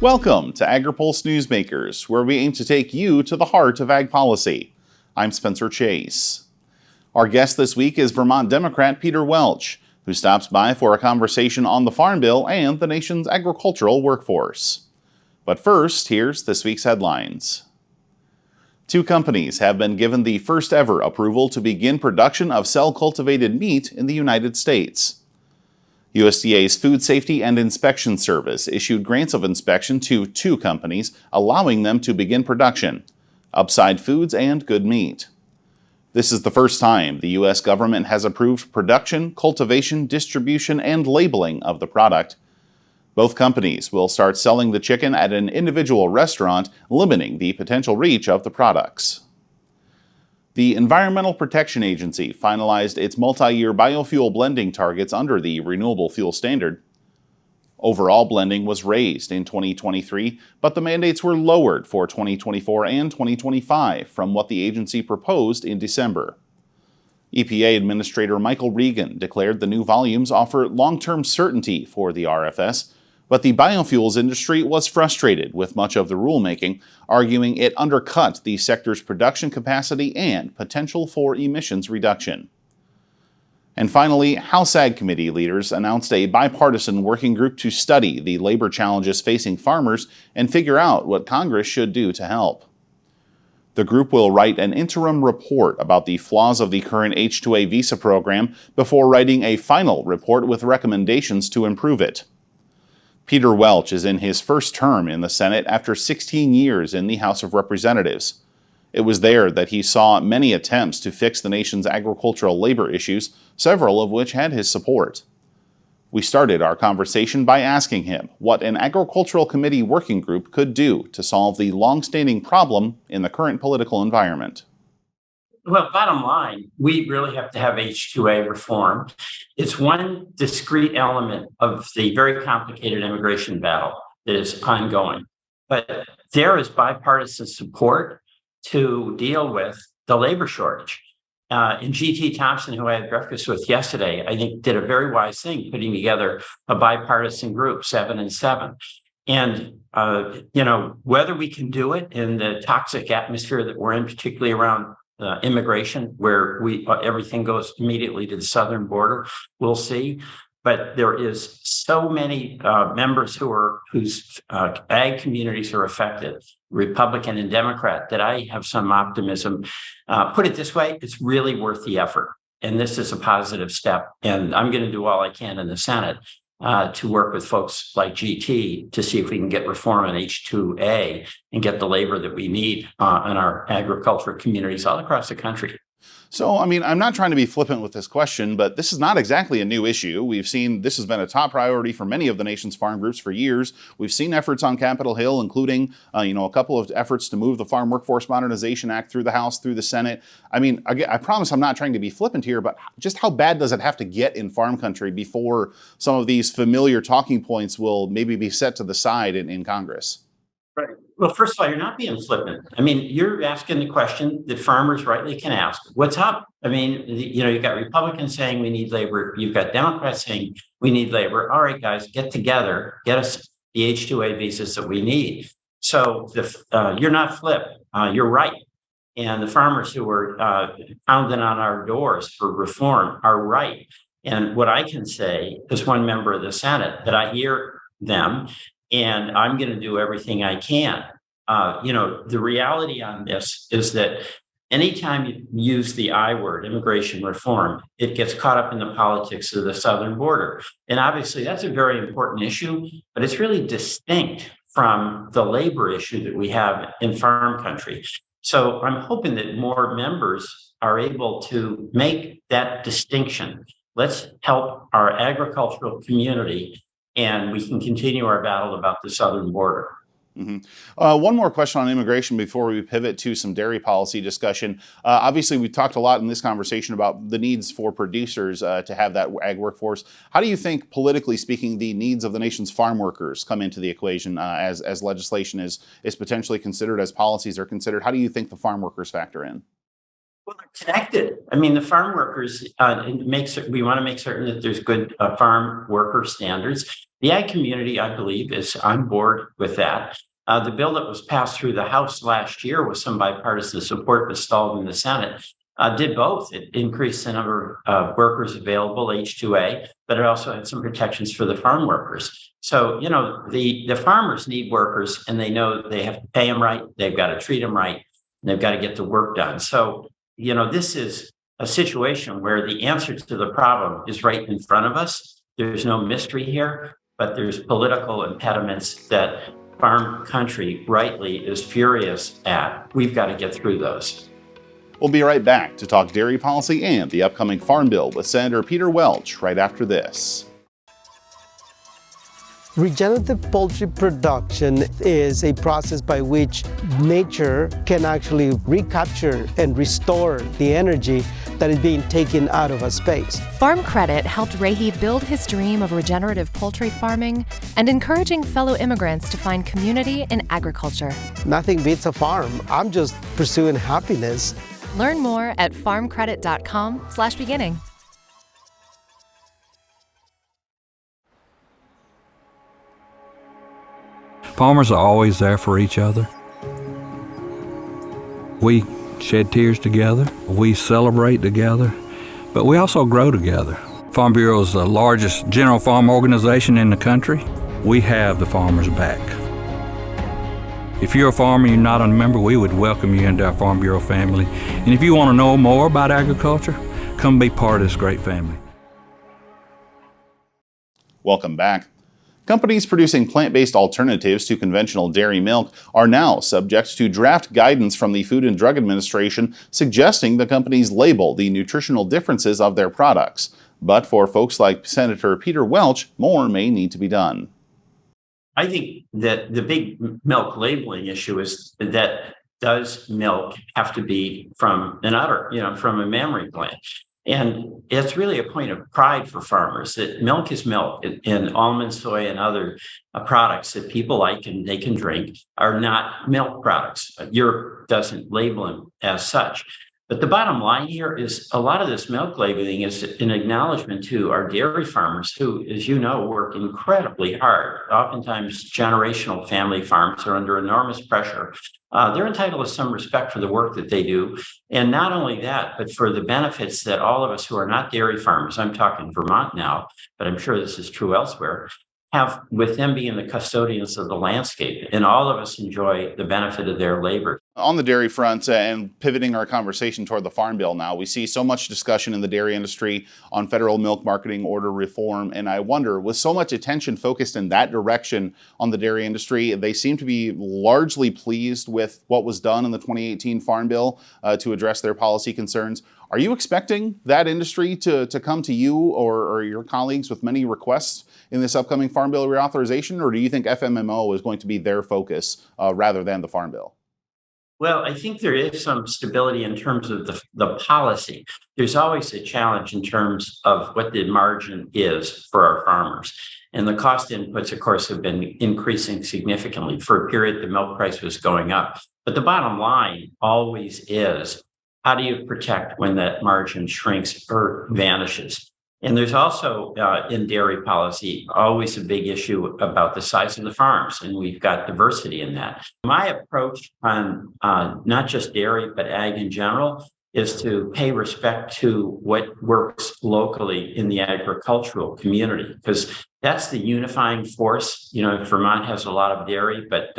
Welcome to Agri-Pulse Newsmakers, where we aim to take you to the heart of ag policy. I'm Spencer Chase. Our guest this week is Vermont Democrat Peter Welch, who stops by for a conversation on the Farm Bill and the nation's agricultural workforce. But first, here's this week's headlines. 2 companies have been given the first ever approval to begin production of cell-cultivated meat in the United States. USDA's Food Safety and Inspection Service issued grants of inspection to 2 companies, allowing them to begin production: Upside Foods and Good Meat. This is the first time the U.S. government has approved production, cultivation, distribution, and labeling of the product. Both companies will start selling the chicken at an individual restaurant, limiting the potential reach of the products. The Environmental Protection Agency finalized its multi-year biofuel blending targets under the Renewable Fuel Standard. Overall blending was raised in 2023, but the mandates were lowered for 2024 and 2025 from what the agency proposed in December. EPA Administrator Michael Regan declared the new volumes offer long-term certainty for the RFS, but the biofuels industry was frustrated with much of the rulemaking, arguing it undercut the sector's production capacity and potential for emissions reduction. And finally, House Ag Committee leaders announced a bipartisan working group to study the labor challenges facing farmers and figure out what Congress should do to help. The group will write an interim report about the flaws of the current H-2A visa program before writing a final report with recommendations to improve it. Peter Welch is in his first term in the Senate after 16 years in the House of Representatives. It was there that he saw many attempts to fix the nation's agricultural labor issues, several of which had his support. We started our conversation by asking him what an agricultural committee working group could do to solve the long-standing problem in the current political environment. Well, bottom line, we really have to have H-2A reform. It's one discrete element of the very complicated immigration battle that is ongoing. But there is bipartisan support to deal with the labor shortage. And G.T. Thompson, who I had breakfast with yesterday, I think did a very wise thing, putting together a bipartisan group, 7 and 7. And, whether we can do it in the toxic atmosphere that we're in, particularly around immigration, where everything goes immediately to the southern border, we'll see. But there is so many members whose ag communities are affected, Republican and Democrat, that I have some optimism. Put it this way, it's really worth the effort. And this is a positive step. And I'm going to do all I can in the Senate to work with folks like GT to see if we can get reform on H-2A and get the labor that we need in our agricultural communities all across the country. So, I'm not trying to be flippant with this question, but this is not exactly a new issue. We've seen this has been a top priority for many of the nation's farm groups for years. We've seen efforts on Capitol Hill, including, a couple of efforts to move the Farm Workforce Modernization Act through the House, through the Senate. I promise I'm not trying to be flippant here, but just how bad does it have to get in farm country before some of these familiar talking points will maybe be set to the side in Congress? Right. Well, first of all, you're not being flippant. You're asking the question that farmers rightly can ask. What's up? You've got Republicans saying we need labor. You've got Democrats saying we need labor. All right, guys, get together, get us the H-2A visas that we need. So you're not flip. You're right. And the farmers who are pounding on our doors for reform are right. And what I can say as one member of the Senate, that I hear them, and I'm going to do everything I can. The reality on this is that anytime you use the I word, immigration reform, it gets caught up in the politics of the southern border. And obviously that's a very important issue, but it's really distinct from the labor issue that we have in farm country. So I'm hoping that more members are able to make that distinction. Let's help our agricultural community, and we can continue our battle about the southern border. Mm-hmm. One more question on immigration before we pivot to some dairy policy discussion. Obviously, we've talked a lot in this conversation about the needs for producers to have that ag workforce. How do you think, politically speaking, the needs of the nation's farm workers come into the equation as legislation is potentially considered, as policies are considered? How do you think the farm workers factor in? Well, they're connected. I mean, the farm workers, we want to make certain that there's good farm worker standards. The ag community, I believe, is on board with that. The bill that was passed through the House last year with some bipartisan support but stalled in the Senate did both. It increased the number of workers available, H2A, but it also had some protections for the farm workers. So, the farmers need workers, and they know they have to pay them right. They've got to treat them right. And they've got to get the work done. So, this is a situation where the answer to the problem is right in front of us. There's no mystery here, but there's political impediments that farm country rightly is furious at. We've got to get through those. We'll be right back to talk dairy policy and the upcoming Farm Bill with Senator Peter Welch right after this. Regenerative poultry production is a process by which nature can actually recapture and restore the energy that is being taken out of a space. Farm Credit helped Rehi build his dream of regenerative poultry farming and encouraging fellow immigrants to find community in agriculture. Nothing beats a farm. I'm just pursuing happiness. Learn more at farmcredit.com/beginning. Farmers are always there for each other. We shed tears together, we celebrate together, but we also grow together. Farm Bureau is the largest general farm organization in the country. We have the farmers' back. If you're a farmer and you're not a member, we would welcome you into our Farm Bureau family. And if you want to know more about agriculture, come be part of this great family. Welcome back. Companies producing plant-based alternatives to conventional dairy milk are now subject to draft guidance from the Food and Drug Administration suggesting the companies label the nutritional differences of their products. But for folks like Senator Peter Welch, more may need to be done. I think that the big milk labeling issue is that does milk have to be from an udder, from a mammary gland? And it's really a point of pride for farmers that milk is milk, and almond, soy, and other products that people like and they can drink are not milk products. Europe doesn't label them as such. But the bottom line here is a lot of this milk labeling is an acknowledgement to our dairy farmers who, as you know, work incredibly hard. Oftentimes, generational family farms are under enormous pressure. They're entitled to some respect for the work that they do. And not only that, but for the benefits that all of us who are not dairy farmers, I'm talking Vermont now, but I'm sure this is true elsewhere, have with them being the custodians of the landscape. And all of us enjoy the benefit of their labor. On the dairy front, and pivoting our conversation toward the Farm Bill now, we see so much discussion in the dairy industry on federal milk marketing order reform. And I wonder, with so much attention focused in that direction on the dairy industry, they seem to be largely pleased with what was done in the 2018 Farm Bill to address their policy concerns. Are you expecting that industry to come to you or your colleagues with many requests in this upcoming Farm Bill reauthorization, or do you think FMMO is going to be their focus rather than the Farm Bill? Well, I think there is some stability in terms of the policy. There's always a challenge in terms of what the margin is for our farmers. And the cost inputs, of course, have been increasing significantly. For a period, the milk price was going up. But the bottom line always is, how do you protect when that margin shrinks or vanishes? And there's also in dairy policy always a big issue about the size of the farms, and we've got diversity in that. My approach on not just dairy, but ag in general, is to pay respect to what works locally in the agricultural community, because that's the unifying force. Vermont has a lot of dairy, but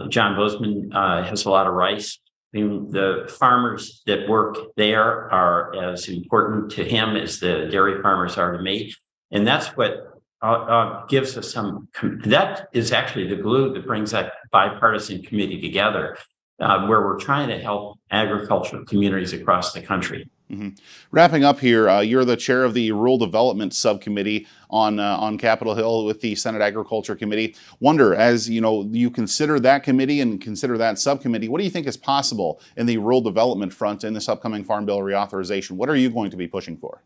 John Bozeman has a lot of rice. I mean, the farmers that work there are as important to him as the dairy farmers are to me. And that's what gives us that is actually the glue that brings that bipartisan committee together, where we're trying to help agricultural communities across the country. Mm-hmm. Wrapping up here, you're the chair of the Rural Development Subcommittee on Capitol Hill with the Senate Agriculture Committee. Wonder, as you consider that committee and consider that subcommittee, what do you think is possible in the rural development front in this upcoming Farm Bill reauthorization? What are you going to be pushing for?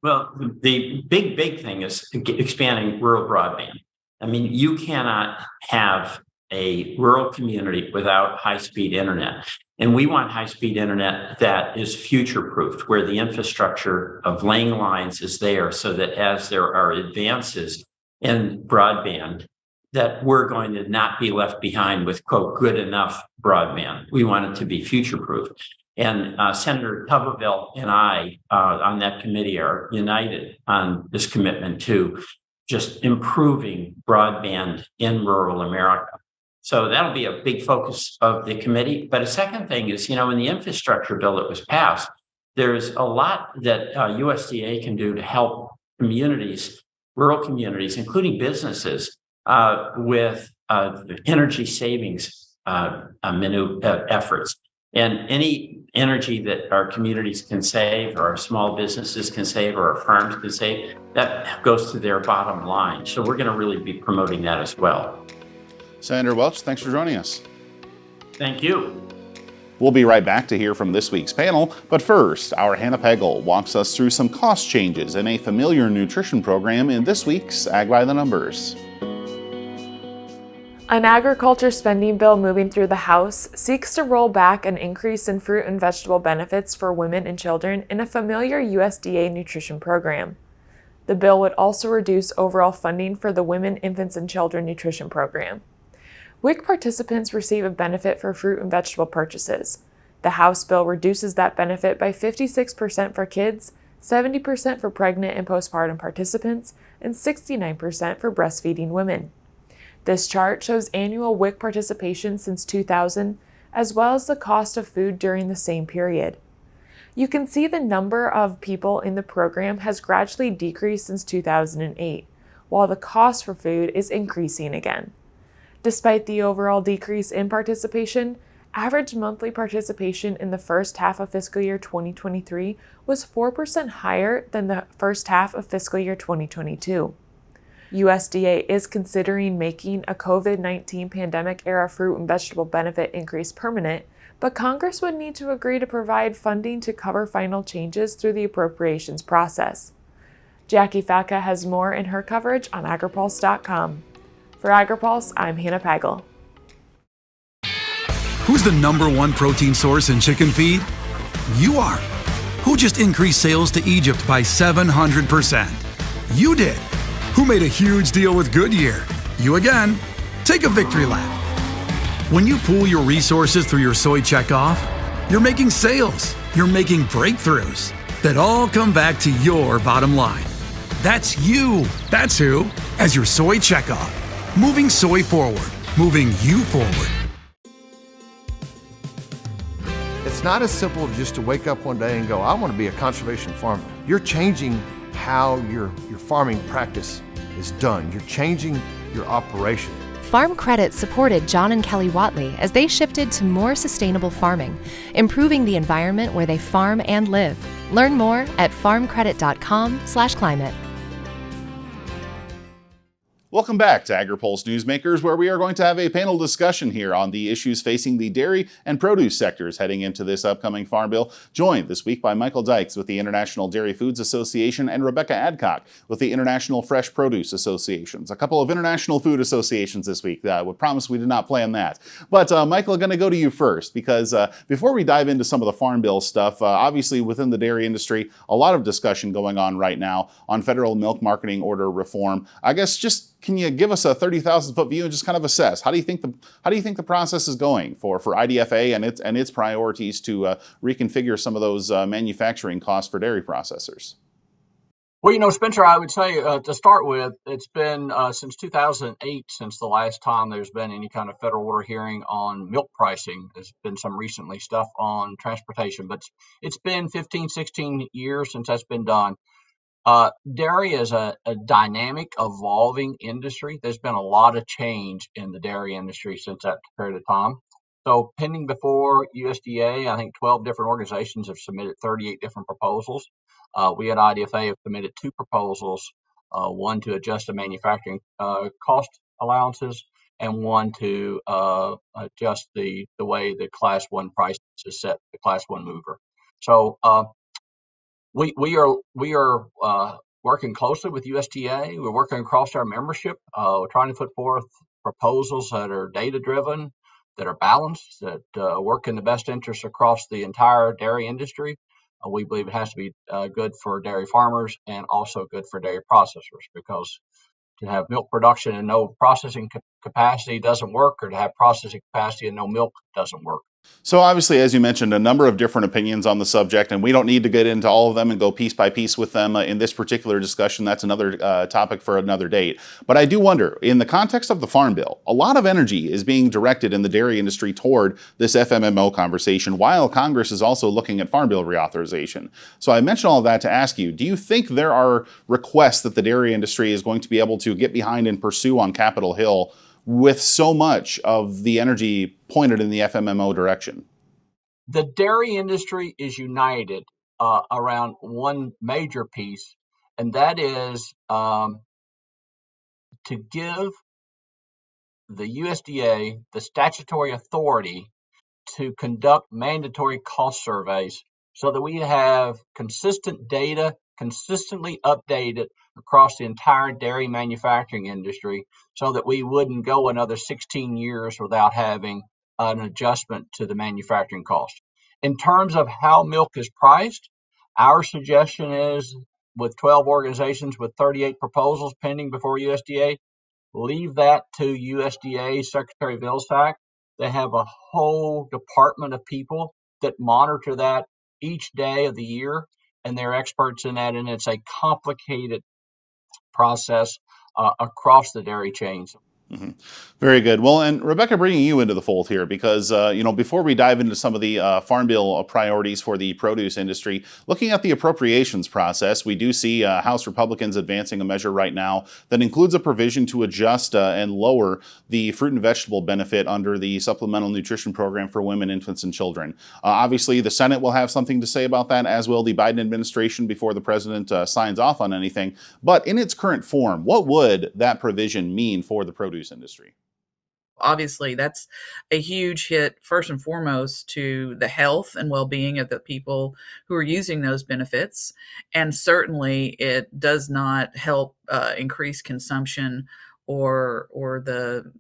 Well, the big thing is expanding rural broadband. I mean, you cannot have a rural community without high-speed internet. And we want high-speed internet that is future-proofed, where the infrastructure of laying lines is there so that as there are advances in broadband, that we're going to not be left behind with, quote, good enough broadband. We want it to be future-proof. And Senator Tuberville and I on that committee are united on this commitment to just improving broadband in rural America. So that'll be a big focus of the committee. But a second thing is, in the infrastructure bill that was passed, there's a lot that USDA can do to help communities, rural communities, including businesses, with energy savings efforts. And any energy that our communities can save, or our small businesses can save, or our farms can save, that goes to their bottom line. So we're going to really be promoting that as well. Senator Welch, thanks for joining us. Thank you. We'll be right back to hear from this week's panel, but first, our Hannah Pagel walks us through some cost changes in a familiar nutrition program in this week's Ag by the Numbers. An agriculture spending bill moving through the House seeks to roll back an increase in fruit and vegetable benefits for women and children in a familiar USDA nutrition program. The bill would also reduce overall funding for the Women, Infants, and Children Nutrition Program. WIC participants receive a benefit for fruit and vegetable purchases. The House bill reduces that benefit by 56% for kids, 70% for pregnant and postpartum participants, and 69% for breastfeeding women. This chart shows annual WIC participation since 2000, as well as the cost of food during the same period. You can see the number of people in the program has gradually decreased since 2008, while the cost for food is increasing again. Despite the overall decrease in participation, average monthly participation in the first half of fiscal year 2023 was 4% higher than the first half of fiscal year 2022. USDA is considering making a COVID-19 pandemic-era fruit and vegetable benefit increase permanent, but Congress would need to agree to provide funding to cover final changes through the appropriations process. Jackie Falca has more in her coverage on Agri-Pulse.com. For Agri-Pulse, I'm Hannah Pagel. Who's the #1 protein source in chicken feed? You are. Who just increased sales to Egypt by 700%? You did. Who made a huge deal with Goodyear? You again. Take a victory lap. When you pool your resources through your soy checkoff, you're making sales, you're making breakthroughs that all come back to your bottom line. That's you. That's who. As your soy checkoff. Moving soy forward. Moving you forward. It's not as simple just to wake up one day and go, I want to be a conservation farmer. You're changing how your farming practice is done. You're changing your operation. Farm Credit supported John and Kelly Watley as they shifted to more sustainable farming, improving the environment where they farm and live. Learn more at farmcredit.com/climate. Welcome back to Agri-Pulse Newsmakers, where we are going to have a panel discussion here on the issues facing the dairy and produce sectors heading into this upcoming farm bill, joined this week by Michael Dykes with the International Dairy Foods Association and Rebeckah Adcock with the International Fresh Produce Associations. A couple of international food associations this week. I would promise we did not plan that. But Michael, I'm going to go to you first, because before we dive into some of the farm bill stuff, obviously within the dairy industry, a lot of discussion going on right now on federal milk marketing order reform. I guess just can you give us a 30,000-foot view and just kind of assess how do you think the process is going for IDFA and its priorities to reconfigure some of those manufacturing costs for dairy processors? Well, Spencer, I would say to start with, it's been since 2008 since the last time there's been any kind of federal order hearing on milk pricing. There's been some recently stuff on transportation, but it's been 15, 16 years since that's been done. Dairy is a dynamic, evolving industry. There's been a lot of change in the dairy industry since that period of time. So pending before USDA, I think 12 different organizations have submitted 38 different proposals. We at IDFA have submitted 2 proposals, one to adjust the manufacturing cost allowances and one to adjust the way the Class 1 price is set, the Class 1 mover. So we are working closely with USDA. We're working across our membership. We're trying to put forth proposals that are data-driven, that are balanced, that work in the best interest across the entire dairy industry. We believe it has to be good for dairy farmers and also good for dairy processors, because to have milk production and no processing capacity doesn't work, or to have processing capacity and no milk doesn't work. So obviously, as you mentioned, a number of different opinions on the subject, and we don't need to get into all of them and go piece by piece with them in this particular discussion. That's another topic for another date. But I do wonder, in the context of the Farm Bill, a lot of energy is being directed in the dairy industry toward this FMMO conversation, while Congress is also looking at Farm Bill reauthorization. So I mentioned all of that to ask you, do you think there are requests that the dairy industry is going to be able to get behind and pursue on Capitol Hill with so much of the energy pointed in the FMMO direction? The dairy industry is united around one major piece, and that is to give the USDA the statutory authority to conduct mandatory cost surveys so that we have consistent data, consistently updated across the entire dairy manufacturing industry, so that we wouldn't go another 16 years without having an adjustment to the manufacturing cost. In terms of how milk is priced, our suggestion is, with 12 organizations with 38 proposals pending before USDA, leave that to USDA Secretary Vilsack. They have a whole department of people that monitor that each day of the year, and they're experts in that, and it's a complicated process across the dairy chains. Mm-hmm. Very good. Well, and Rebeckah, bringing you into the fold here, because, before we dive into some of the Farm Bill priorities for the produce industry, looking at the appropriations process, we do see House Republicans advancing a measure right now that includes a provision to adjust and lower the fruit and vegetable benefit under the Supplemental Nutrition Program for women, infants, and children. Obviously, the Senate will have something to say about that, as will the Biden administration before the president signs off on anything. But in its current form, what would that provision mean for the produce industry? Obviously, that's a huge hit, first and foremost, to the health and well-being of the people who are using those benefits. And certainly it does not help increase consumption or the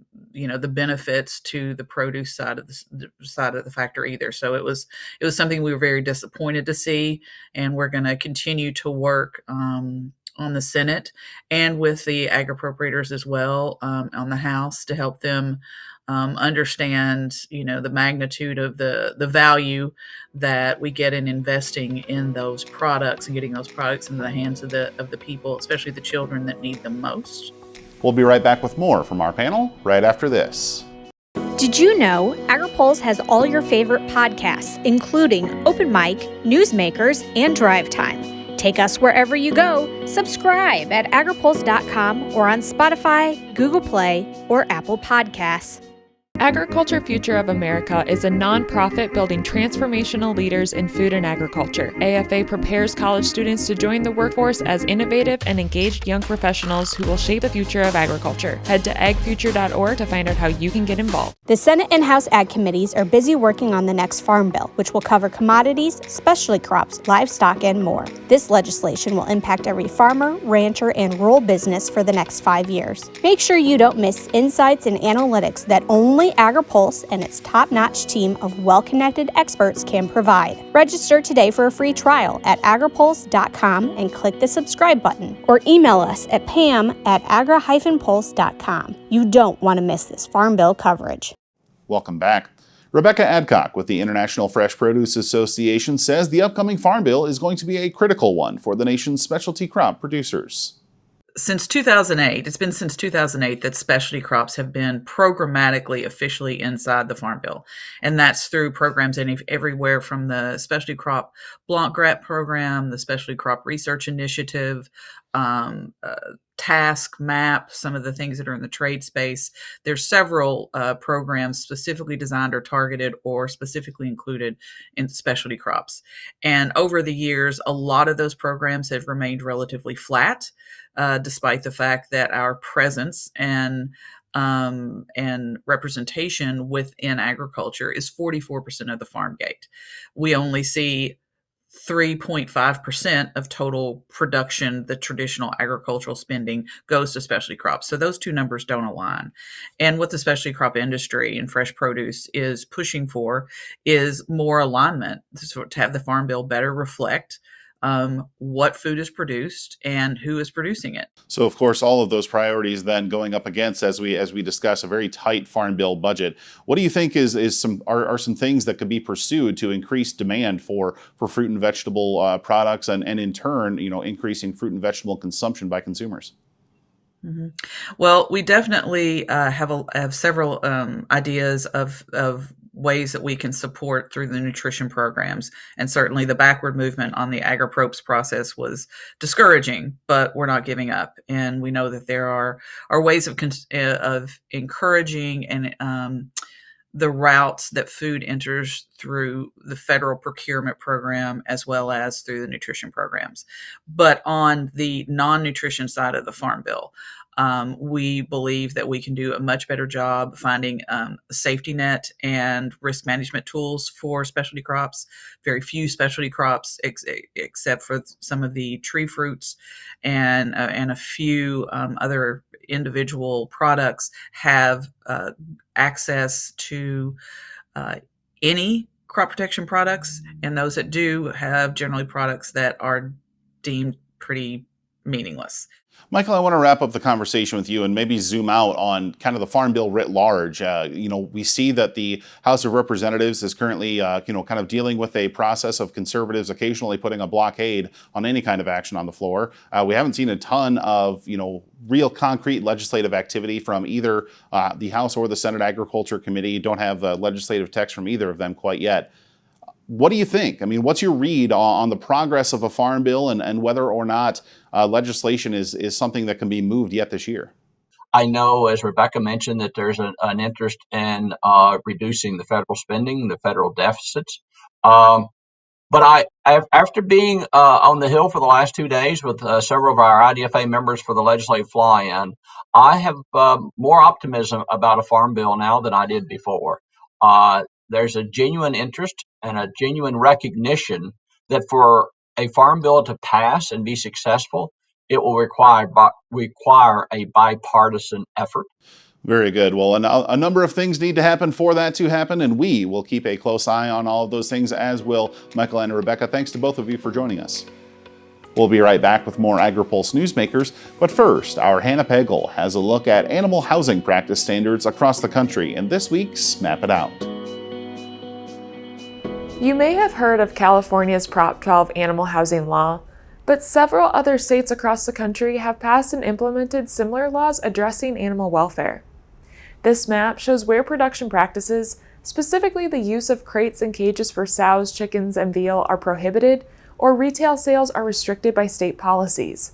benefits to the produce side of the factor either. So it was something we were very disappointed to see, and we're going to continue to work on the Senate and with the ag appropriators as well on the House to help them understand, the magnitude of the value that we get in investing in those products and getting those products into the hands of the people, especially the children that need them most. We'll be right back with more from our panel right after this. Did you know Agri-Pulse has all your favorite podcasts, including Open Mic, Newsmakers, and Drive Time? Take us wherever you go. Subscribe at agripulse.com or on Spotify, Google Play, or Apple Podcasts. Agriculture Future of America is a nonprofit building transformational leaders in food and agriculture. AFA prepares college students to join the workforce as innovative and engaged young professionals who will shape the future of agriculture. Head to agfuture.org to find out how you can get involved. The Senate and House Ag Committees are busy working on the next Farm Bill, which will cover commodities, specialty crops, livestock, and more. This legislation will impact every farmer, rancher, and rural business for the next 5 years. Make sure you don't miss insights and analytics that only Agri-Pulse and its top-notch team of well-connected experts can provide. Register today for a free trial at agripulse.com and click the subscribe button, or email us at pam@agri-pulse.com. You don't want to miss this Farm Bill coverage. Welcome back. Rebeckah Adcock with the International Fresh Produce Association says the upcoming Farm Bill is going to be a critical one for the nation's specialty crop producers. Since 2008, it's been since 2008 that specialty crops have been programmatically officially inside the Farm Bill. And that's through programs everywhere from the Specialty Crop Blanc Grant Program, the Specialty Crop Research Initiative, Task, MAP, some of the things that are in the trade space. There's several programs specifically designed or targeted or specifically included in specialty crops. And over the years, a lot of those programs have remained relatively flat, despite the fact that our presence and representation within agriculture is 44% of the farm gate. We only see 3.5% of total production, the traditional agricultural spending, goes to specialty crops. So those two numbers don't align. And what the specialty crop industry and fresh produce is pushing for is more alignment, to have the Farm Bill better reflect what food is produced and who is producing it. So, of course, all of those priorities then going up against, as we discuss, a very tight Farm Bill budget. What do you think are some things that could be pursued to increase demand for fruit and vegetable products, and in turn, increasing fruit and vegetable consumption by consumers? Mm-hmm. Well, we definitely have several ideas of ways that we can support through the nutrition programs. And certainly the backward movement on the Agri-Pulse process was discouraging, but we're not giving up. And we know that there are ways of encouraging and the routes that food enters through the federal procurement program as well as through the nutrition programs. But on the non-nutrition side of the Farm Bill, we believe that we can do a much better job finding a safety net and risk management tools for specialty crops. Very few specialty crops, except for some of the tree fruits and a few other individual products, have access to any crop protection products, and those that do have generally products that are deemed pretty meaningless. Michael, I want to wrap up the conversation with you and maybe zoom out on kind of the Farm Bill writ large. We see that the House of Representatives is currently, kind of dealing with a process of conservatives occasionally putting a blockade on any kind of action on the floor. We haven't seen a ton of, real concrete legislative activity from either the House or the Senate Agriculture Committee. Don't have legislative text from either of them quite yet. What do you think? I mean, what's your read on the progress of a Farm Bill and whether or not legislation is something that can be moved yet this year? I know, as Rebeckah mentioned, that there's an interest in reducing the federal spending, the federal deficits. But after being on the Hill for the last 2 days with several of our IDFA members for the legislative fly-in, I have more optimism about a Farm Bill now than I did before. There's a genuine interest and a genuine recognition that for a Farm Bill to pass and be successful, it will require a bipartisan effort. Very good. Well, a number of things need to happen for that to happen, and we will keep a close eye on all of those things, as will Michael and Rebeckah. Thanks to both of you for joining us. We'll be right back with more Agri-Pulse Newsmakers, but first, our Hannah Pagel has a look at animal housing practice standards across the country in this week's Map It Out. You may have heard of California's Prop 12 animal housing law, but several other states across the country have passed and implemented similar laws addressing animal welfare. This map shows where production practices, specifically the use of crates and cages for sows, chickens, and veal, are prohibited, or retail sales are restricted by state policies.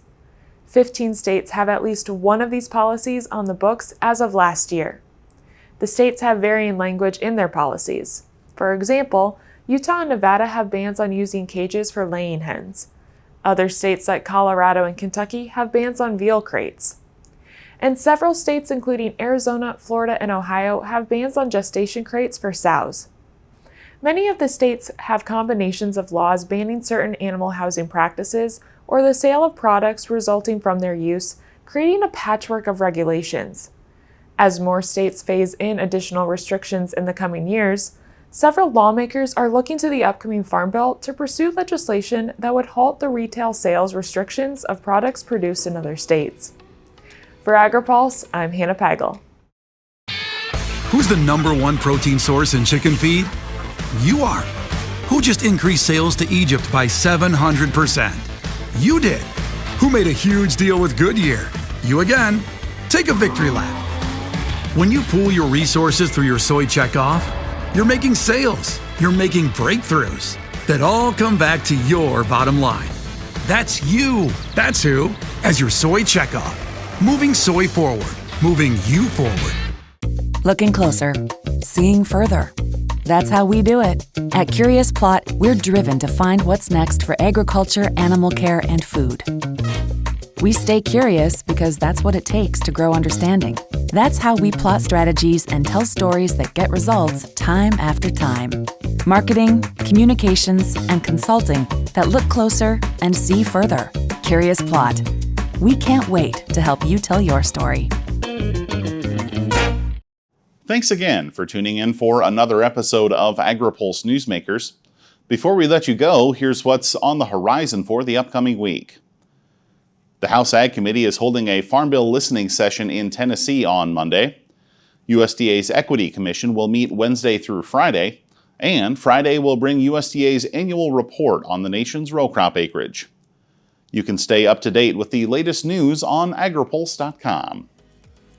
15 states have at least one of these policies on the books as of last year. The states have varying language in their policies. For example, Utah and Nevada have bans on using cages for laying hens. Other states like Colorado and Kentucky have bans on veal crates. And several states, including Arizona, Florida, and Ohio, have bans on gestation crates for sows. Many of the states have combinations of laws banning certain animal housing practices or the sale of products resulting from their use, creating a patchwork of regulations. As more states phase in additional restrictions in the coming years, several lawmakers are looking to the upcoming Farm Bill to pursue legislation that would halt the retail sales restrictions of products produced in other states. For Agri-Pulse, I'm Hannah Pagel. Who's the #1 protein source in chicken feed? You are. Who just increased sales to Egypt by 700%? You did. Who made a huge deal with Goodyear? You again. Take a victory lap. When you pool your resources through your soy checkoff, you're making sales, you're making breakthroughs that all come back to your bottom line. That's you. That's who. As your soy checkoff. Moving soy forward. Moving you forward. Looking closer. Seeing further. That's how we do it. At Curious Plot, we're driven to find what's next for agriculture, animal care, and food. We stay curious because that's what it takes to grow understanding. That's how we plot strategies and tell stories that get results time after time. Marketing, communications, and consulting that look closer and see further. Curious Plot. We can't wait to help you tell your story. Thanks again for tuning in for another episode of Agri-Pulse Newsmakers. Before we let you go, here's what's on the horizon for the upcoming week. The House Ag Committee is holding a Farm Bill listening session in Tennessee on Monday. USDA's Equity Commission will meet Wednesday through Friday, and Friday will bring USDA's annual report on the nation's row crop acreage. You can stay up to date with the latest news on agripulse.com.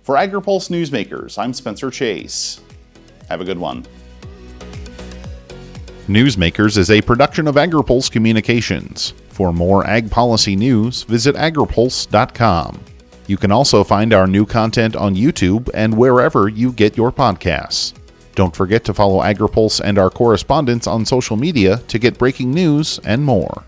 For Agri-Pulse Newsmakers, I'm Spencer Chase. Have a good one. Newsmakers is a production of Agri-Pulse Communications. For more ag policy news, visit agripulse.com. You can also find our new content on YouTube and wherever you get your podcasts. Don't forget to follow Agri-Pulse and our correspondents on social media to get breaking news and more.